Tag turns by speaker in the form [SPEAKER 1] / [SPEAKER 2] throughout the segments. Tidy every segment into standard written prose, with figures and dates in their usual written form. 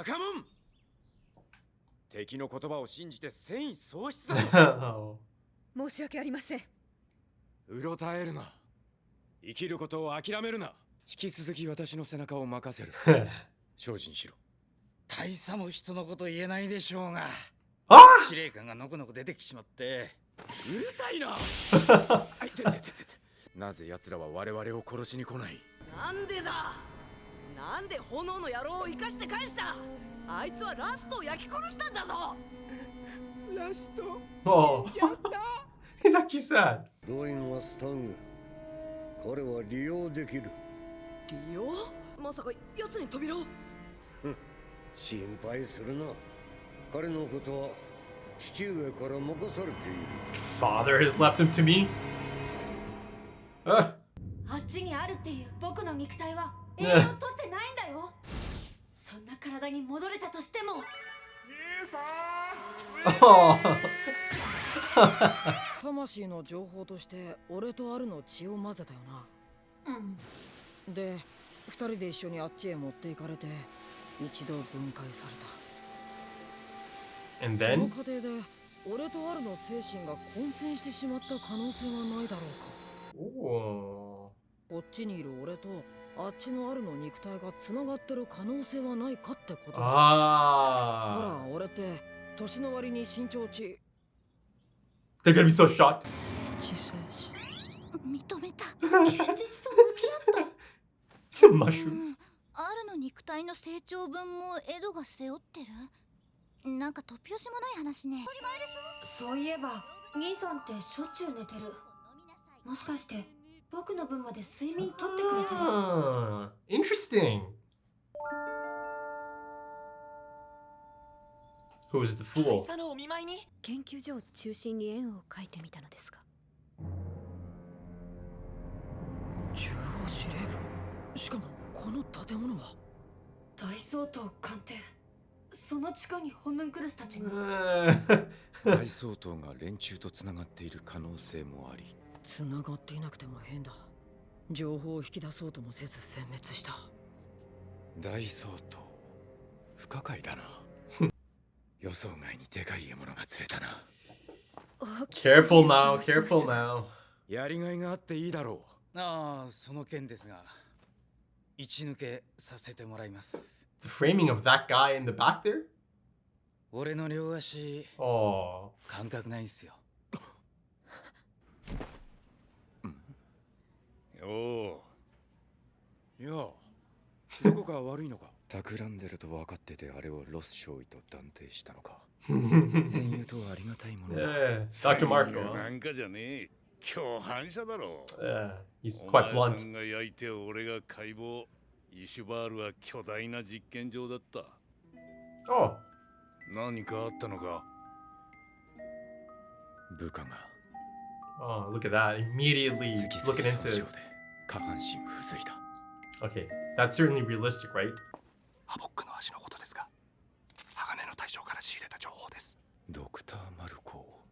[SPEAKER 1] バカモン。敵の言葉を信じて戦意喪失だ。
[SPEAKER 2] 申し訳ありません。
[SPEAKER 1] うろたえるな。生きることを諦めるな。引き続き私の背中を任せる。精進しろ。
[SPEAKER 3] 大佐も人のこと言えないでしょうが。司令官がのこのこ出てきしまって。
[SPEAKER 1] うるさいな。なぜ奴らは我々を殺しに来ない？
[SPEAKER 2] なんでだ。なんで炎の野郎を生かして返した。あいつはラストを焼き殺したんだぞ。
[SPEAKER 1] ラスト。
[SPEAKER 4] Oh, he's actually sad.
[SPEAKER 5] 動員はスタング。彼は利用できる。
[SPEAKER 2] 利用？まさか奴に扉を？
[SPEAKER 5] 心配するな。彼のことは父上から任されている。
[SPEAKER 4] Father has left him to me.
[SPEAKER 6] あっちにあるっていう僕の肉体は栄養取ってないんだよ。そんな体に戻れたとしても。
[SPEAKER 2] 魂の情報として俺とアルの血を混ぜたよな。うん。で、二人で一緒にあっちへ持っていかれて一度分解された。
[SPEAKER 4] And
[SPEAKER 2] そ
[SPEAKER 4] then?
[SPEAKER 2] の過程で俺とアルの精神が混戦してしまった可能性はないだろうか。
[SPEAKER 4] お
[SPEAKER 2] こっちにいる俺とあっちのアルの肉体がつながってる可能性はないかってことだ。ほら、俺って年の割に身長値。
[SPEAKER 4] They're gonna be so shocked.
[SPEAKER 2] 知性し
[SPEAKER 6] 認めた。現実と向き合った。
[SPEAKER 4] Some mushrooms.
[SPEAKER 6] アルの肉体の成長分もエドが背負ってる。なんか突拍子もない話ね。そういえば兄さんってしょっちゅう寝てる。もしかして僕の分まで睡眠取ってくれてる。
[SPEAKER 4] Interesting. Who is the fool?
[SPEAKER 2] 研究所を中心に円を描いてみたのですが。中央司令部。しかもこの建物は大総統官邸。その地下にホムンクルスたちが。
[SPEAKER 1] 大総統が連中とつながっている可能性もあり。
[SPEAKER 2] つながっていなくても変だ。情報を引き出そうともせず殲滅した。
[SPEAKER 1] 大総統不可解だな。予想外にでかい獲物が釣れたな。
[SPEAKER 4] Careful now, careful now.
[SPEAKER 1] やりがいがあっていいだろ
[SPEAKER 3] う。ああ、その件ですが、一抜けさせてもらいます。
[SPEAKER 4] The framing of that guy in the back there?
[SPEAKER 3] 俺の両足、感覚ないっすよ。
[SPEAKER 1] おう。いや、どこか悪いのか。企んでると分かっててあれをロス少尉と断定したのか。戦友とはありがたいものだ。
[SPEAKER 4] Dr. Marco.
[SPEAKER 7] なんかじゃねえ。共犯者だろ。
[SPEAKER 4] He's quite
[SPEAKER 7] お前
[SPEAKER 4] blunt.
[SPEAKER 7] さんが焼いて俺が解剖。イシュバールは巨大な実験場だった。
[SPEAKER 4] Oh.
[SPEAKER 7] 何かあったのか。
[SPEAKER 1] 部下が。
[SPEAKER 4] Oh, look at that. Immediately looking into.
[SPEAKER 1] 下半身不随だ。
[SPEAKER 4] Okay, that's certainly realistic, right?
[SPEAKER 8] ハボックの足のことですが、鋼の大将から仕入れた情報です。
[SPEAKER 1] ドクター・マルコ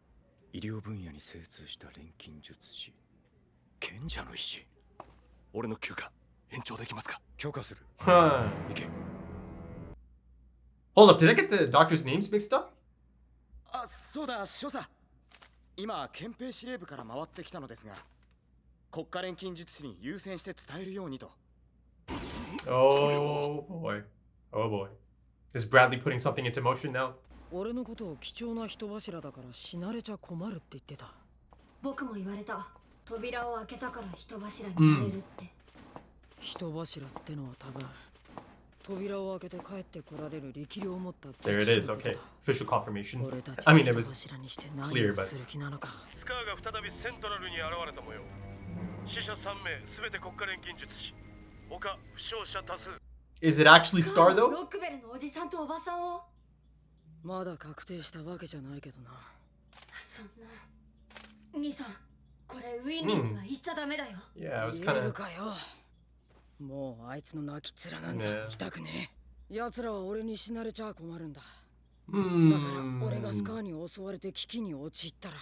[SPEAKER 1] ー、医療分野に精通した錬金術師、賢者の石。
[SPEAKER 8] 俺の休暇延長できますか？
[SPEAKER 1] 許可する。
[SPEAKER 4] 行け。Hold up, did I get the doctors' names mixed up?
[SPEAKER 3] あ、そうだ、少佐。今、憲兵司令部から回ってきたのですが、国家錬金術師に優先して伝えるようにと。
[SPEAKER 4] Oh boy. Oh boy. Is Bradley putting something into motion now?
[SPEAKER 2] 俺のことを貴重な人柱だから死なれちゃ困るって言ってた。
[SPEAKER 6] 僕も言われた。扉を開けたから人柱になれるって。
[SPEAKER 2] 人柱ってのは多分扉を開けて帰ってこられる力量を持った。
[SPEAKER 4] There it is. Okay. Official confirmation. I mean, it was clear, but
[SPEAKER 9] スカーが再びセントラルに現れた模様。死者3名すべて国家錬金術師。他負傷者多数。
[SPEAKER 4] Is it actually Scar though?
[SPEAKER 6] ロックベルのおじさんとおばさんを。
[SPEAKER 2] まだ確定したわけじゃないけどな。
[SPEAKER 6] そんな。兄さん、これウィニーには言っちゃダメだよ。
[SPEAKER 4] Yeah, it was
[SPEAKER 2] 言え
[SPEAKER 4] kind
[SPEAKER 2] る
[SPEAKER 4] of.
[SPEAKER 2] かよ。もうあいつの泣き面なんざ見たくねえ。奴らは俺に死なれちゃ困るんだ。だから俺がスカーに襲われて危機に陥ったら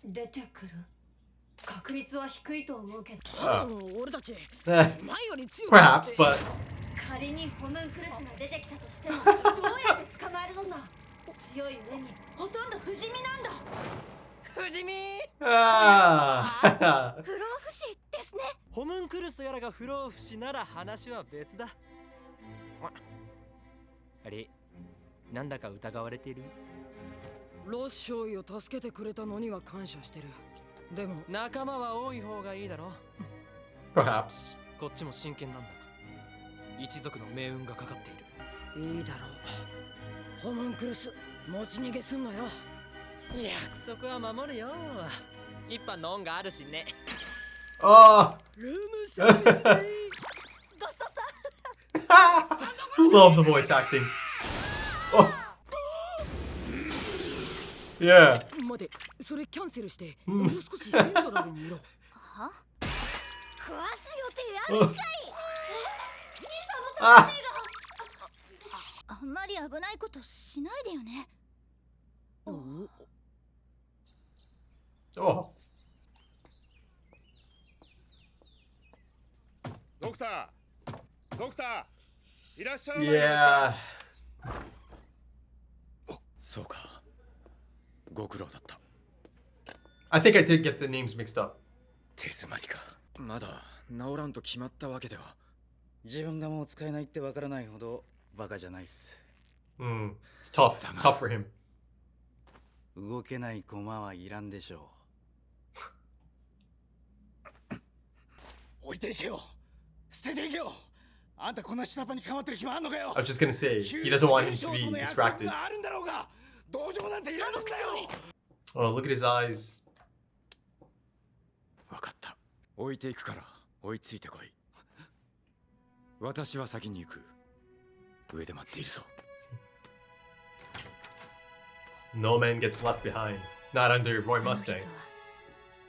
[SPEAKER 6] 出てくる。確率は低いと思うけど。
[SPEAKER 2] 俺たち
[SPEAKER 4] Perhaps, but
[SPEAKER 6] 仮にホムンクルスが出てきたとしてもどうやって捕まえるのさ。強い上にほとんど不死身なんだ。
[SPEAKER 10] 不死身。
[SPEAKER 4] Ah.
[SPEAKER 6] 不老不死ですね。
[SPEAKER 10] ホムンクルスやらが不老不死なら話は別だ。あれ、なんだか疑われてる？
[SPEAKER 2] ロス少尉を助けてくれたのには感謝してる。でも
[SPEAKER 10] 仲間は多い方がいいだろ。
[SPEAKER 4] Perhaps.
[SPEAKER 10] こっちも真剣なんだ。一族の命運がかかっている。
[SPEAKER 2] いいだろう。ホムンクルス持ち逃げすんなよ。
[SPEAKER 10] 約束は守るよ。一般の恩があるしね。
[SPEAKER 4] Oh.
[SPEAKER 2] ルームサービスでごちそうさ。
[SPEAKER 4] Love the voice acting. Oh. Yeah.
[SPEAKER 2] 待て、それキャンセルして、もう少しセントラルにいろ。
[SPEAKER 6] は？食わす予定あるんかい。兄さんの魂が。あんまり危ないことしないでよね。
[SPEAKER 4] Oh.
[SPEAKER 7] ドクターいらっしゃらない
[SPEAKER 4] Yeah.
[SPEAKER 1] そうか。ご苦労だった。
[SPEAKER 4] I think I did get the names mixed up.
[SPEAKER 1] 手詰まりか。まだ治らんと決まったわけでは。
[SPEAKER 3] 自分がもう使えないってわからないほどバカじゃないっす。
[SPEAKER 4] It's tough. It's tough for him.
[SPEAKER 3] 動けない駒はいらんでしょう。置いていけよ。捨てていけよ。あんたこんな下っ端に構ってる暇あんのかよ。
[SPEAKER 4] I was just gonna say, he doesn't want him to be distracted.
[SPEAKER 3] あるんだろうが。道場なんていらんのかよ。
[SPEAKER 4] Oh, look at his eyes.
[SPEAKER 1] わかった。置いていくから追いついてこい。私は先に行く。上で待っているぞ。
[SPEAKER 4] No man gets left behind. Not under Roy Mustang.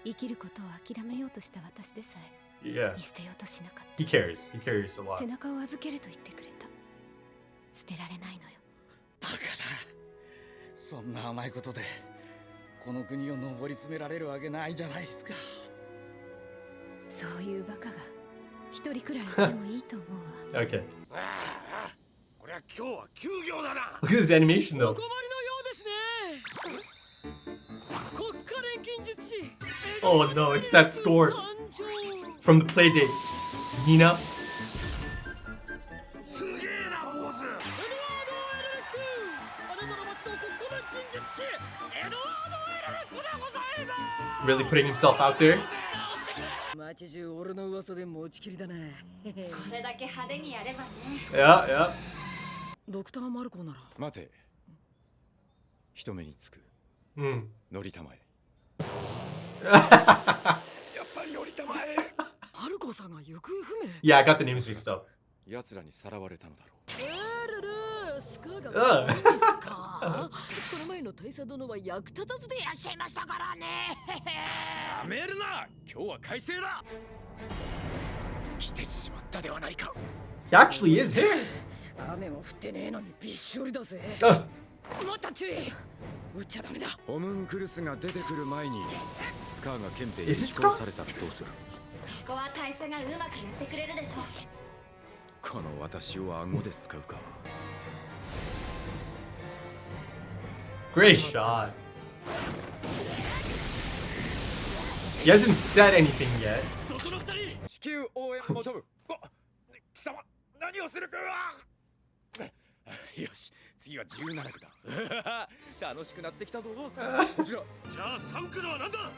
[SPEAKER 6] 生きることを諦めようとした私でさえ
[SPEAKER 4] Yeah.
[SPEAKER 6] 見捨てようとしなかった。
[SPEAKER 4] He cares. He cares a lot.
[SPEAKER 6] 背中を預けると言ってくれた。捨てられないのよ。
[SPEAKER 3] バカだ。そんな甘いことでこの国を上り詰められるわけないじゃないですか。
[SPEAKER 6] そういうバカが一人くらいいてもいいと思うわ。
[SPEAKER 4] Okay.
[SPEAKER 7] これは今日は休業だな。
[SPEAKER 4] Look at this animation though.
[SPEAKER 2] お困りのようですね。国家錬金術師。
[SPEAKER 4] Oh no, it's that score from the play date. Nina.
[SPEAKER 7] すげえな坊主。
[SPEAKER 4] Really putting himself out there.
[SPEAKER 2] 街中俺の噂で持ちきりだな。
[SPEAKER 6] これだけ派手にやればね。
[SPEAKER 4] Yeah, yeah.
[SPEAKER 2] ドクターマルコなら。
[SPEAKER 1] 待て。一目につく。乗りたまえ。
[SPEAKER 7] やっぱり降りたまえ。
[SPEAKER 2] マルコさんが行方不明。
[SPEAKER 4] Yeah, I got the names mixed up.
[SPEAKER 1] 奴らにさらわれたのだろう。
[SPEAKER 2] スカが怖いですか。この前の大佐殿は役立たずでいらっしゃいましたからね。
[SPEAKER 1] やめるな。今日は快晴だ。来てしまったではないか。
[SPEAKER 4] He actually is here.
[SPEAKER 2] 雨も降ってねえのにびっしょりだぜ。もっと注意。撃っちゃダメだ。
[SPEAKER 1] ホムンクルスが出てくる前にスカーが憲兵に施行されたらどうする。
[SPEAKER 6] そこは大佐がうまくやってくれるでしょ。
[SPEAKER 1] この私を顎で使うか。
[SPEAKER 4] Great shot. He hasn't said anything yet.
[SPEAKER 1] 至急応援求む。貴様何をするか。よし、次は17区だ。楽しくなってきたぞ。こちら。
[SPEAKER 9] じゃあ3区のは何だ。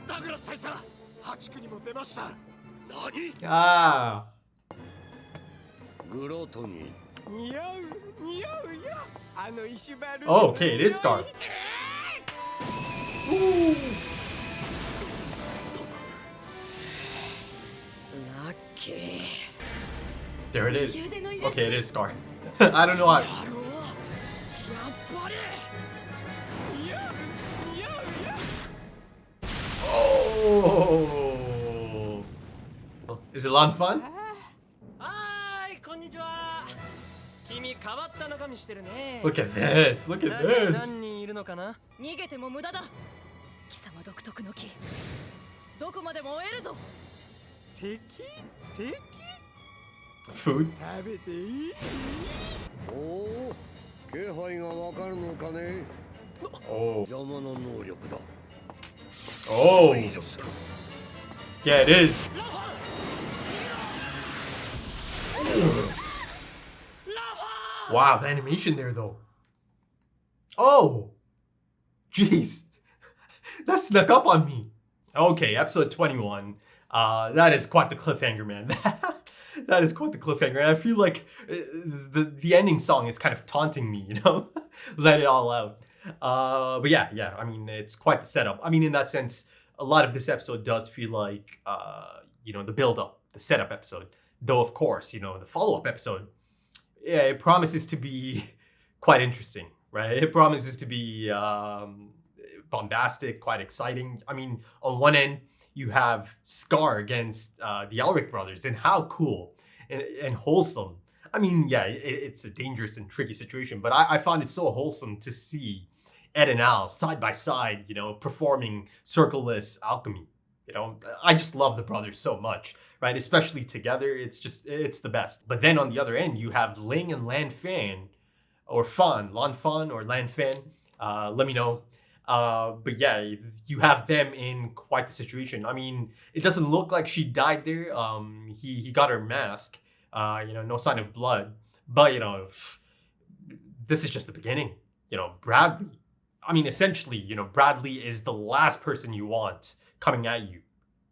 [SPEAKER 3] ダグラス大佐、8区にも出ました。
[SPEAKER 9] 何。
[SPEAKER 4] Ah.
[SPEAKER 5] グロトニー。
[SPEAKER 3] 似合うよ。あのイシュバル。
[SPEAKER 4] Oh, okay, it is Scar.
[SPEAKER 2] Lucky.
[SPEAKER 4] There it is. Okay, it is Scar. I don't know how. Oh. Is it a lot of fun?
[SPEAKER 10] はい、こんにちは。君変わった中身してるね。
[SPEAKER 4] Look at this. Look at this.
[SPEAKER 10] 何人いるのかな。
[SPEAKER 2] 逃げても無駄だ。貴様独特の木。どこまでも追えるぞ。
[SPEAKER 3] 敵
[SPEAKER 4] Food?
[SPEAKER 5] 食べていい？おお、気配がわかるのかね。
[SPEAKER 4] Oh.
[SPEAKER 5] 邪魔な能力だ。
[SPEAKER 4] Oh. Yeah, it is. Wow, the animation there though. Oh. Jeez. That snuck up on me. Okay, episode 21. That is quite the cliffhanger, man. That is quite the cliffhanger. And I feel like the ending song is kind of taunting me, you know? Let it all out. But yeah, I mean, it's quite the setup. I mean, in that sense, a lot of this episode does feel like, the build-up, the setup episode. Though, of course, the follow-up episode, yeah, it promises to be quite interesting, right? It promises to be bombastic, quite exciting. I mean, on one end, you have Scar against the Elric brothers, and how cool and wholesome. I mean, yeah, it's a dangerous and tricky situation, but I found it so wholesome to see Ed and Al side by side, performing circleless alchemy. I just love the brothers so much, right? Especially together, it's the best. But then on the other end, you have Ling and Lan Fan, or Lan Fan or Lan Fan. Let me know. But yeah, you have them in quite the situation. I mean, it doesn't look like she died there. He got her mask. No sign of blood. But this is just the beginning. Bradley. I mean, essentially, Bradley is the last person you want coming at you.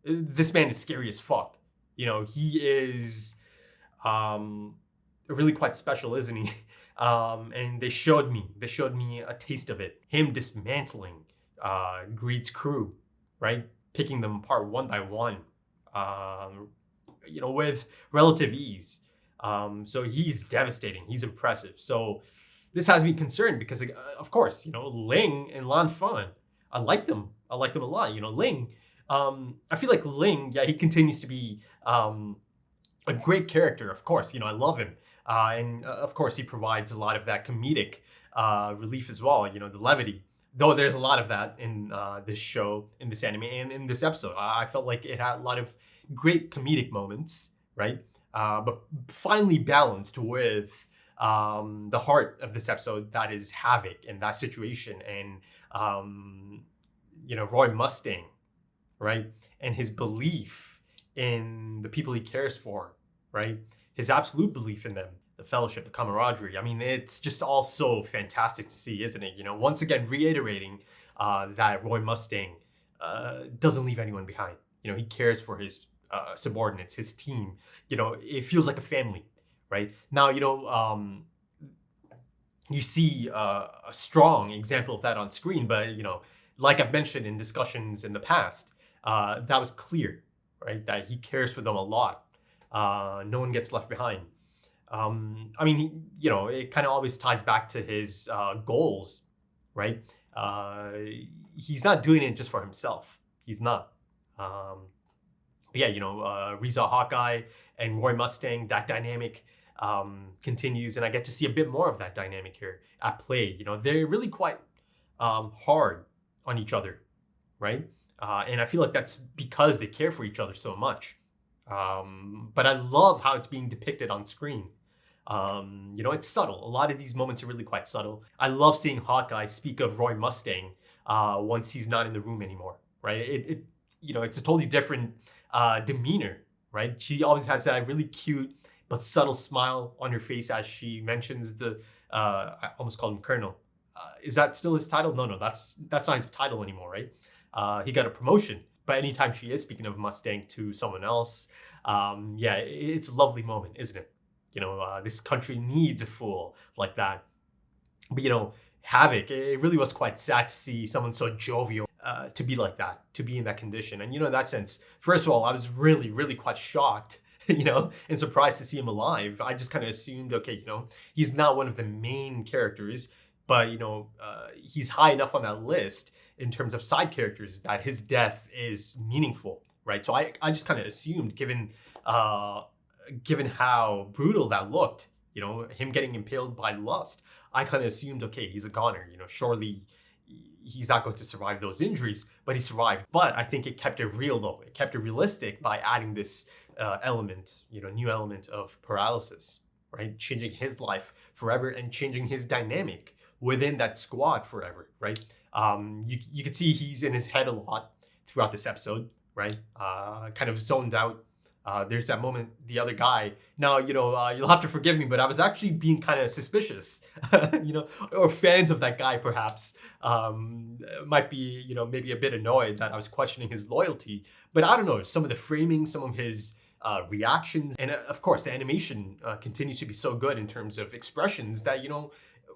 [SPEAKER 4] This man is scary as fuck. He is really quite special, isn't he? And they showed me a taste of it. Him dismantling Greed's crew, right? Picking them apart one by one, with relative ease. So he's devastating. He's impressive. So this has me concerned because, of course, Ling and Lan Fan, I like them a lot. Ling, I feel like Ling, yeah, he continues to be a great character. Of course, I love him. And of course, he provides a lot of that comedic relief as well, the levity. Though there's a lot of that in this show, in this anime, and in this episode. I felt like it had a lot of great comedic moments, right? But finally balanced with the heart of this episode, that is Havoc and that situation, and Roy Mustang, right? And his belief in the people he cares for, right? His absolute belief in them, the fellowship, the camaraderie. I mean, it's just all so fantastic to see, isn't it? Once again, reiterating that Roy Mustang doesn't leave anyone behind. He cares for his subordinates, his team. It feels like a family, right? Now, you see a strong example of that on screen, but, like I've mentioned in discussions in the past, that was clear, right? That he cares for them a lot. No one gets left behind. I mean, it kind of always ties back to his goals, right? He's not doing it just for himself. He's not. But yeah, Riza Hawkeye and Roy Mustang, that dynamic continues, and I get to see a bit more of that dynamic here at play. They're really quite hard on each other, right? And I feel like that's because they care for each other so much. But I love how it's being depicted on screen. It's subtle. A lot of these moments are really quite subtle. I love seeing Hawkeye speak of Roy Mustang once he's not in the room anymore, right? It's a totally different demeanor, right? She always has that really cute but subtle smile on her face as she mentions I almost called him Colonel. Is that still his title? No, that's not his title anymore, right? He got a promotion. But anytime she is speaking of Mustang to someone else, it's a lovely moment, isn't it? This country needs a fool like that. But, Havoc, it really was quite sad to see someone so jovial to be like that, to be in that condition. And, in that sense, first of all, I was really, really quite shocked, and surprised to see him alive. I just kind of assumed, okay, he's not one of the main characters, but, he's high enough on that list in terms of side characters that his death is meaningful, right? So I just kind of assumed, given how brutal that looked, him getting impaled by lust, I kind of assumed, okay, he's a goner, surely, he's not going to survive those injuries, but he survived. But I think it kept it real though. It kept it realistic by adding this element, new element of paralysis, right? Changing his life forever and changing his dynamic within that squad forever, right? You can see he's in his head a lot throughout this episode, right? Kind of zoned out. There's that moment, the other guy. Now, you'll have to forgive me, but I was actually being kind of suspicious, or fans of that guy perhaps might be, maybe a bit annoyed that I was questioning his loyalty. But I don't know, some of the framing, some of his reactions, and of course, the animation continues to be so good in terms of expressions that,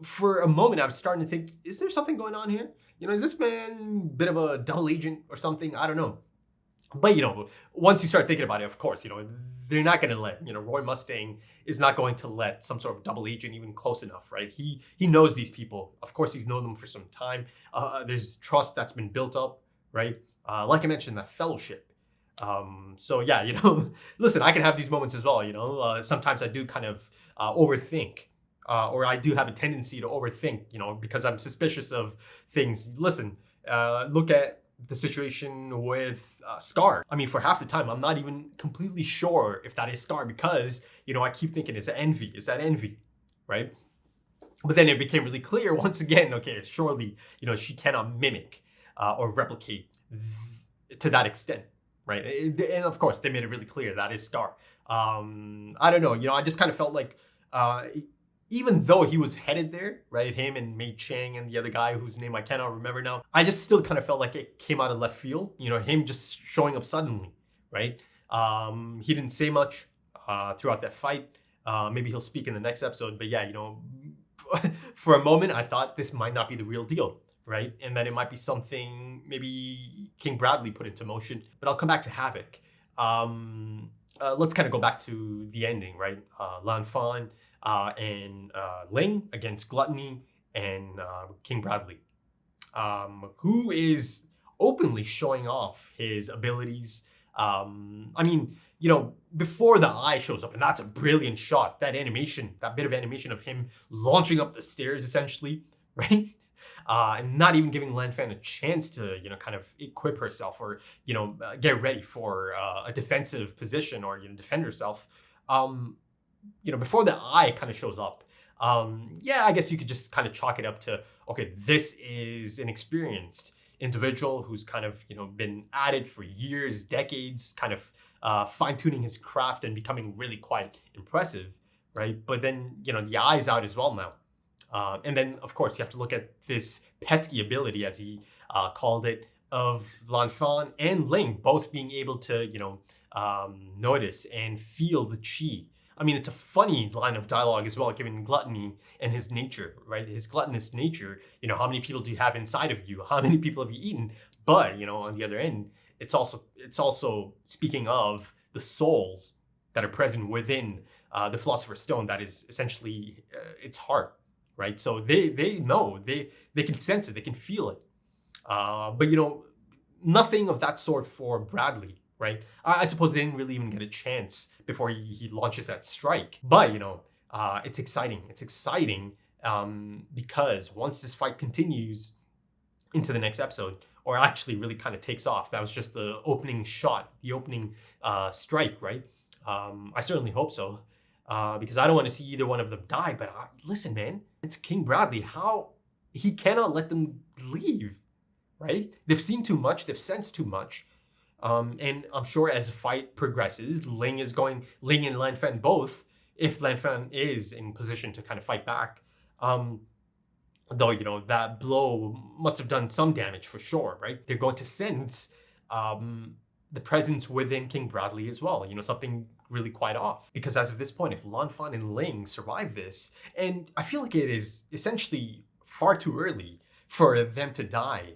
[SPEAKER 4] for a moment I was starting to think, is there something going on here? Is this man a bit of a double agent or something? I don't know. But, once you start thinking about it, of course, they're not going to let, Roy Mustang is not going to let some sort of double agent even close enough, right? He knows these people. Of course, he's known them for some time. There's trust that's been built up, right? Like I mentioned, that fellowship. So yeah, listen, I can have these moments as well, sometimes I do kind of overthink. Or I do have a tendency to overthink, because I'm suspicious of things. Listen, look at the situation with Scar. I mean, for half the time, I'm not even completely sure if that is Scar because, I keep thinking, is that envy, right? But then it became really clear once again, okay, surely, she cannot mimic or replicate to that extent, right? And of course, they made it really clear that is Scar. I don't know, I just kind of felt like, even though he was headed there, right? Him and Mei Chang and the other guy whose name I cannot remember now. I just still kind of felt like it came out of left field. Him just showing up suddenly, right? He didn't say much throughout that fight. Maybe he'll speak in the next episode. But yeah, for a moment, I thought this might not be the real deal, right? And that it might be something maybe King Bradley put into motion. But I'll come back to Havoc. Let's kind of go back to the ending, right? Lan Fan and Ling against Gluttony and King Bradley, who is openly showing off his abilities. I mean, before the eye shows up, and that's a brilliant shot, that bit of animation of him launching up the stairs essentially, right? And not even giving Lan Fan a chance to, kind of equip herself or, get ready for a defensive position or, defend herself. Before the eye kind of shows up, I guess you could just kind of chalk it up to, okay, this is an experienced individual who's kind of, been at it for years, decades, kind of fine-tuning his craft and becoming really quite impressive, right? But then, the eye's out as well now. And then, of course, you have to look at this pesky ability, as he called it, of Lan Fan and Ling both being able to, notice and feel the chi. I mean, it's a funny line of dialogue as well, given Gluttony and his nature, right? His gluttonous nature. How many people do you have inside of you? How many people have you eaten? But, on the other end, it's also speaking of the souls that are present within the Philosopher's Stone. That is essentially its heart, right? So they know, they can sense it, they can feel it. But, nothing of that sort for Bradley. Right? I suppose they didn't really even get a chance before he launches that strike. But, it's exciting. It's exciting because once this fight continues into the next episode, or actually really kind of takes off, that was just the opening shot, the opening strike, right? I certainly hope so because I don't want to see either one of them die. But listen, man, it's King Bradley. How he cannot let them leave, right? They've seen too much. They've sensed too much. And I'm sure as the fight progresses, Ling and Lan Fan both, if Lan Fan is in position to kind of fight back, though, that blow must have done some damage for sure, right? They're going to sense the presence within King Bradley as well, something really quite off. Because as of this point, if Lan Fan and Ling survive this, and I feel like it is essentially far too early for them to die.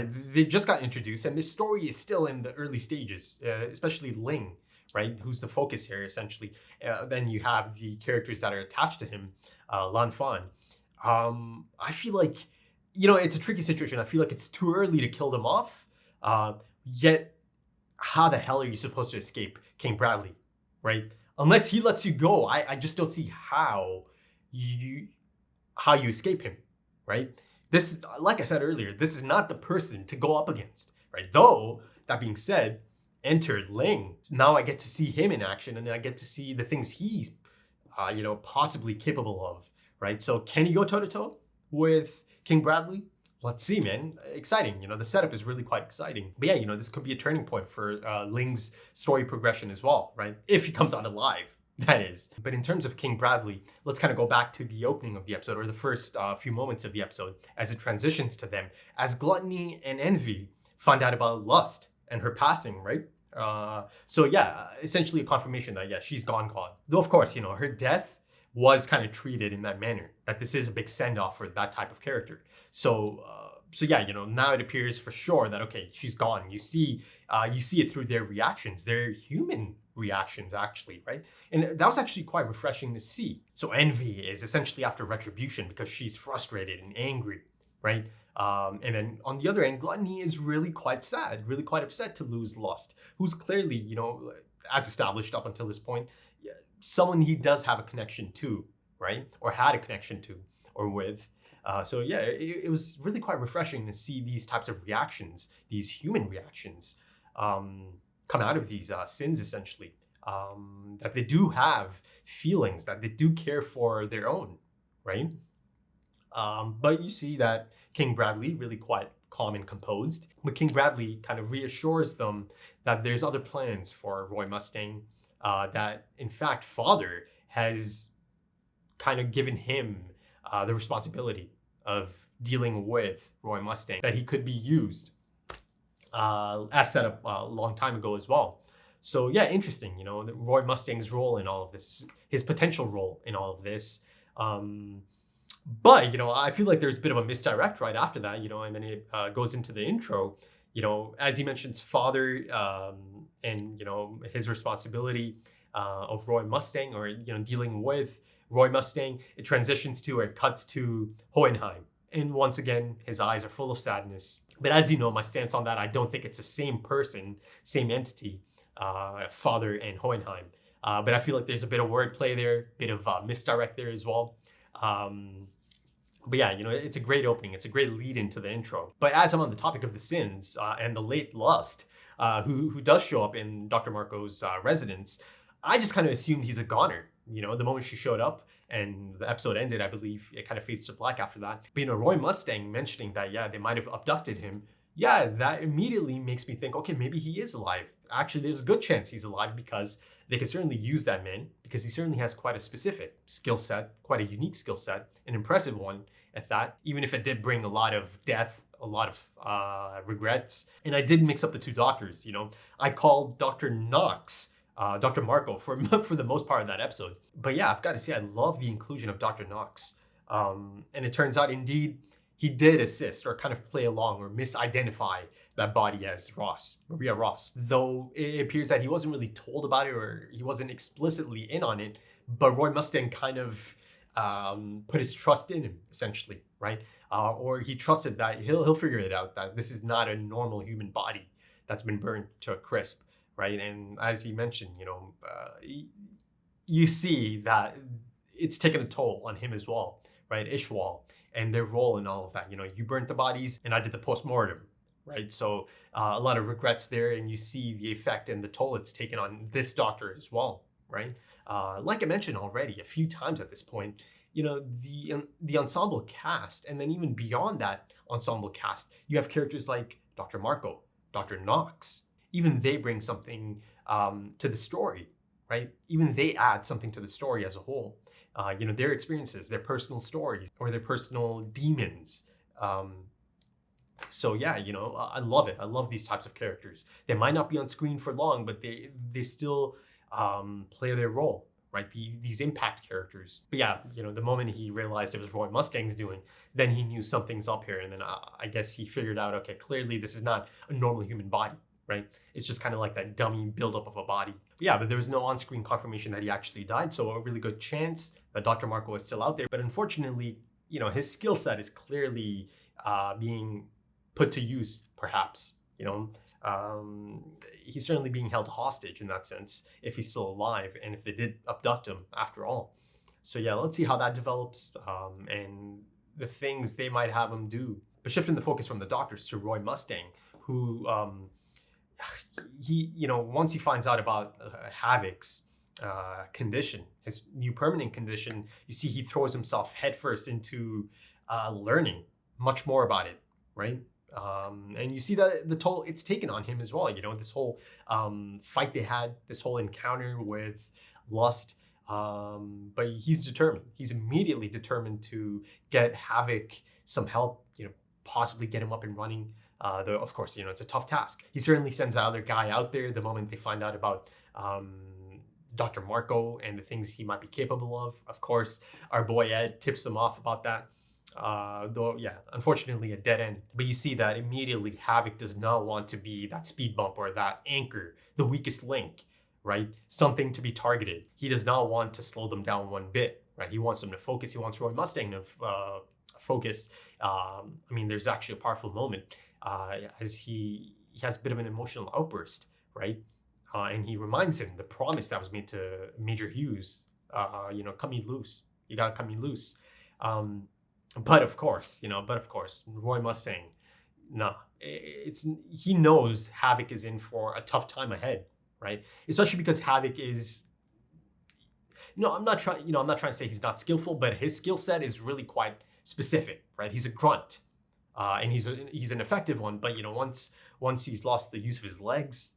[SPEAKER 4] They just got introduced, and this story is still in the early stages, especially Ling, right? Who's the focus here, essentially. Then you have the characters that are attached to him, Lan Fan. I feel like, it's a tricky situation. I feel like it's too early to kill them off. Yet, how the hell are you supposed to escape King Bradley, right? Unless he lets you go, I just don't see how you escape him, right? This, like I said earlier, this is not the person to go up against, right? Though, that being said, enter Ling. Now I get to see him in action, and I get to see the things he's, possibly capable of, right? So can he go toe-to-toe with King Bradley? Let's see, man. Exciting. The setup is really quite exciting. But yeah, this could be a turning point for Ling's story progression as well, right? If he comes out alive, that is. But in terms of King Bradley, let's kind of go back to the opening of the episode, or the first few moments of the episode, as it transitions to them, as Gluttony and Envy find out about Lust and her passing, right? So yeah, essentially a confirmation that, yeah, she's gone. Though, of course, her death was kind of treated in that manner, that this is a big send-off for that type of character. So yeah, now it appears for sure that, okay, she's gone. You see it through their reactions, their human reactions, actually, right? And that was actually quite refreshing to see. So Envy is essentially after retribution because she's frustrated and angry, right? And then on the other end, Gluttony is really quite sad, really quite upset to lose Lust, who's clearly, as established up until this point, someone he does have a connection to, right? Or had a connection to or with. So yeah, it was really quite refreshing to see these types of reactions, these human reactions, come out of these sins, essentially. That they do have feelings, that they do care for their own, right? But you see that King Bradley really quite calm and composed. But King Bradley kind of reassures them that there's other plans for Roy Mustang, that in fact Father has kind of given him the responsibility of dealing with Roy Mustang, that he could be used as set up a long time ago as well. So yeah, interesting, Roy Mustang's role in all of this, his potential role in all of this. But, I feel like there's a bit of a misdirect right after that, and then it goes into the intro, as he mentions Father and, his responsibility of Roy Mustang, or, dealing with Roy Mustang. It transitions to, or it cuts to Hohenheim. And once again, his eyes are full of sadness. But as you know, my stance on that, I don't think it's the same person, same entity, Father and Hohenheim. But I feel like there's a bit of wordplay there, bit of misdirect there as well. But yeah, it's a great opening. It's a great lead into the intro. But as I'm on the topic of the sins and the late Lust, who does show up in Dr. Marco's residence, I just kind of assumed he's a goner. The moment she showed up and the episode ended, I believe it kind of fades to black after that. But, Roy Mustang mentioning that, yeah, they might have abducted him. Yeah, that immediately makes me think, okay, maybe he is alive. Actually, there's a good chance he's alive because they can certainly use that man, because he certainly has quite a specific skill set, quite a unique skill set, an impressive one at that, even if it did bring a lot of death, a lot of regrets. And I did mix up the two doctors, I called Dr. Knox, Dr. Marco for the most part of that episode. But yeah, I've got to say, I love the inclusion of Dr. Knox. And it turns out, indeed, he did assist or kind of play along or misidentify that body as Maria Ross. Though it appears that he wasn't really told about it, or he wasn't explicitly in on it, but Roy Mustang kind of put his trust in him, essentially, right? Or he trusted that he'll figure it out, that this is not a normal human body that's been burned to a crisp, right? And as he mentioned, you see that it's taken a toll on him as well, right? Ishwal and their role in all of that. You burnt the bodies and I did the postmortem, right? So a lot of regrets there, and you see the effect and the toll it's taken on this doctor as well, right? Like I mentioned already a few times at this point, the ensemble cast, and then even beyond that ensemble cast, you have characters like Dr. Marco, Dr. Knox. Even they bring something to the story, right? Even they add something to the story as a whole. Their experiences, their personal stories, or their personal demons. So yeah, I love it. I love these types of characters. They might not be on screen for long, but they still play their role, right? These impact characters. But yeah, the moment he realized it was Roy Mustang's doing, then he knew something's up here. And then I guess he figured out, okay, clearly this is not a normal human body, right? It's just kind of like that dummy buildup of a body. But yeah, but there was no on-screen confirmation that he actually died. So a really good chance that Dr. Marco is still out there. But unfortunately, his skill set is clearly being put to use, perhaps, he's certainly being held hostage in that sense, if he's still alive, and if they did abduct him after all. So yeah, let's see how that develops. And the things they might have him do. But shifting the focus from the doctors to Roy Mustang, who once he finds out about Havoc's condition, his new permanent condition, you see he throws himself headfirst into learning much more about it, right? And you see that the toll it's taken on him as well. This whole fight they had, this whole encounter with Lust. But he's determined. He's immediately determined to get Havoc some help, possibly get him up and running. Though, of course, it's a tough task. He certainly sends the other guy out there the moment they find out about Dr. Marco and the things he might be capable of. Of course, our boy Ed tips them off about that. Though, yeah, unfortunately a dead end. But you see that immediately Havoc does not want to be that speed bump or that anchor, the weakest link, right? Something to be targeted. He does not want to slow them down one bit, right? He wants them to focus. He wants Roy Mustang to focus. There's actually a powerful moment as he has a bit of an emotional outburst, right? And he reminds him the promise that was made to Major Hughes, cut me loose. You gotta cut me loose. But of course, Roy Mustang, he knows Havoc is in for a tough time ahead, right? Especially because Havoc is, I'm not trying to say he's not skillful, but his skill set is really quite specific, right? He's a grunt, and he's an effective one. But once he's lost the use of his legs,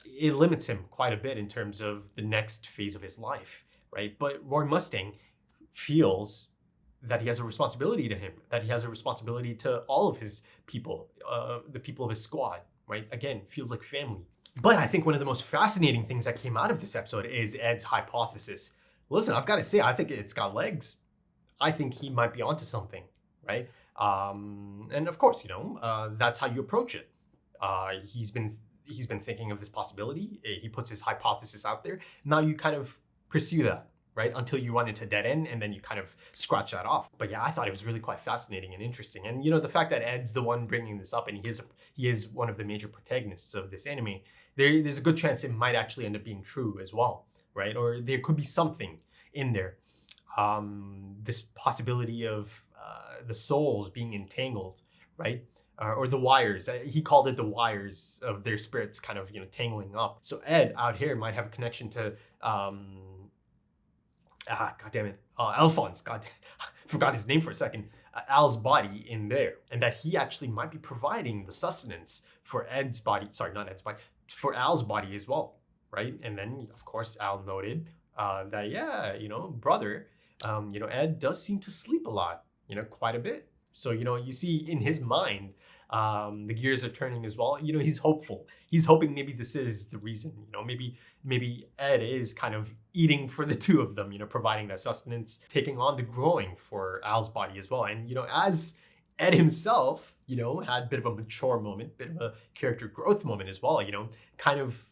[SPEAKER 4] it limits him quite a bit in terms of the next phase of his life, right? But Roy Mustang feels that he has a responsibility to him, that he has a responsibility to all of his people, the people of his squad, right? Again, feels like family. But I think one of the most fascinating things that came out of this episode is Ed's hypothesis. Listen, I've got to say, I think it's got legs. I think he might be onto something, right? And of course, that's how you approach it. He's been thinking of this possibility. He puts his hypothesis out there. Now you kind of pursue that, right? Until you run into dead end, and then you kind of scratch that off. But yeah, I thought it was really quite fascinating and interesting. And the fact that Ed's the one bringing this up, and he is one of the major protagonists of this anime, there's a good chance it might actually end up being true as well, right? Or there could be something in there. This possibility of the souls being entangled, right? Or the wires. He called it the wires of their spirits kind of, tangling up. So Ed out here might have a connection to, Alphonse, forgot his name for a second, Al's body in there. And that he actually might be providing the sustenance for Ed's body, for Al's body as well, right? And then, of course, Al noted that, brother, Ed does seem to sleep a lot, quite a bit. So, you see in his mind, the gears are turning as well. He's hopeful. He's hoping maybe this is the reason, maybe Ed is kind of eating for the two of them, providing that sustenance, taking on the growing for Al's body as well. And, as Ed himself, had a bit of a mature moment, bit of a character growth moment as well, kind of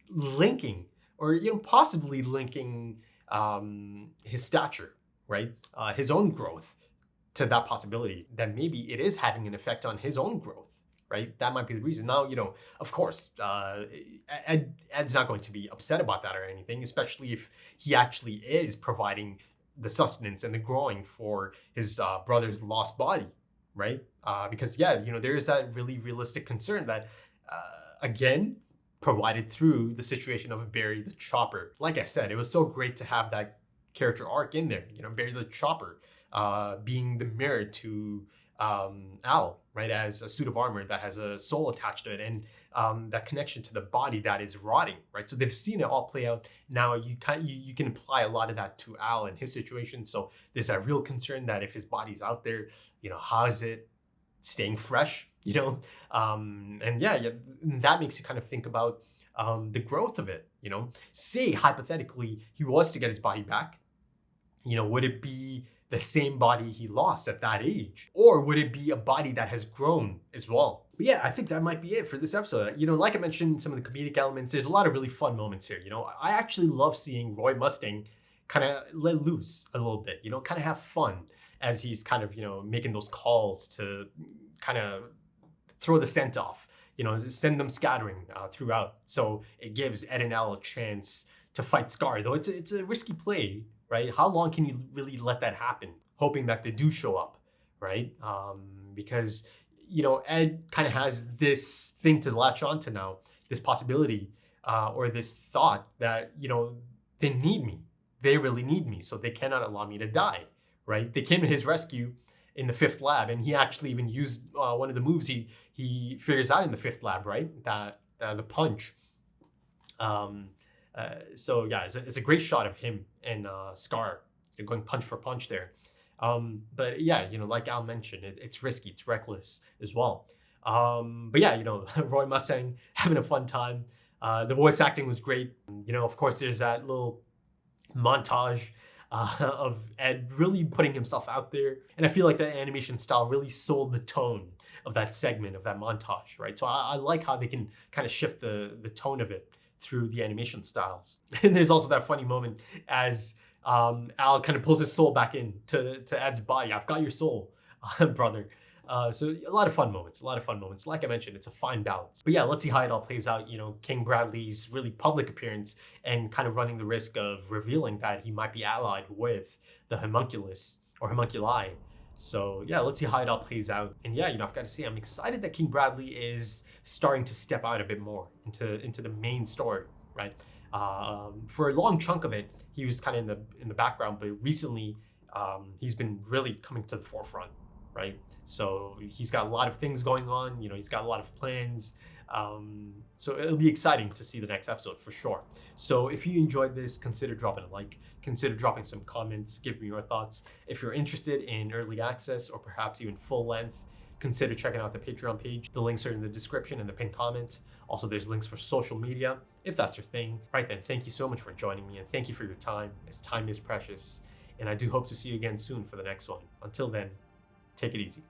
[SPEAKER 4] linking or, possibly linking his stature, right? His own growth to that possibility that maybe it is having an effect on his own growth, right? That might be the reason. Now, of course, Ed's not going to be upset about that or anything, especially if he actually is providing the sustenance and the growing for his brother's lost body, right? Because, there is that really realistic concern that, again, provided through the situation of Barry the Chopper. Like I said, it was so great to have that character arc in there, Barry the Chopper, being the mirror to Al, right, as a suit of armor that has a soul attached to it, and that connection to the body that is rotting, right? So they've seen it all play out. Now you can apply a lot of that to Al and his situation. So there's that real concern that if his body's out there, how is it staying fresh? And that makes you kind of think about the growth of it. Say hypothetically he was to get his body back, would it be the same body he lost at that age? Or would it be a body that has grown as well? But yeah, I think that might be it for this episode. Like I mentioned, some of the comedic elements, there's a lot of really fun moments here. I actually love seeing Roy Mustang kind of let loose a little bit, kind of have fun as he's kind of, making those calls to kind of throw the scent off, send them scattering throughout. So it gives Ed and Al a chance to fight Scar, though it's a risky play, right? How long can you really let that happen, hoping that they do show up, right? Because, you know, Ed kind of has this thing to latch onto now, this possibility or this thought that, you know, they need me. They really need me, so they cannot allow me to die, right? They came to his rescue in the 5th lab, and he actually even used one of the moves he figures out in the 5th lab, right? The punch. So yeah, it's a great shot of him and Scar going punch for punch there. But yeah, you know, like Al mentioned, it's risky, it's reckless as well. But yeah, you know, Roy Mustang having a fun time. The voice acting was great. You know, of course, there's that little montage of Ed really putting himself out there. And I feel like that animation style really sold the tone of that segment, of that montage, right? So I like how they can kind of shift the tone of it through the animation styles. And there's also that funny moment as Al kind of pulls his soul back in to Ed's body. I've got your soul, brother. So a lot of fun moments, Like I mentioned, it's a fine balance. But yeah, let's see how it all plays out. You know, King Bradley's really public appearance and kind of running the risk of revealing that he might be allied with the Homunculus or Homunculi. So yeah, let's see how it all plays out. And yeah, you know, I've got to say, I'm excited that King Bradley is starting to step out a bit more into the main story, right? For a long chunk of it, he was kind of in the background, but recently he's been really coming to the forefront, right? So he's got a lot of things going on, you know, he's got a lot of plans. So it'll be exciting to see the next episode for sure. So if you enjoyed this, consider dropping a like, consider dropping some comments, give me your thoughts. If you're interested in early access or perhaps even full length, consider checking out the Patreon page. The links are in the description and the pinned comment. Also, there's links for social media, if that's your thing. Right then, thank you so much for joining me and thank you for your time, as time is precious. And I do hope to see you again soon for the next one. Until then, take it easy.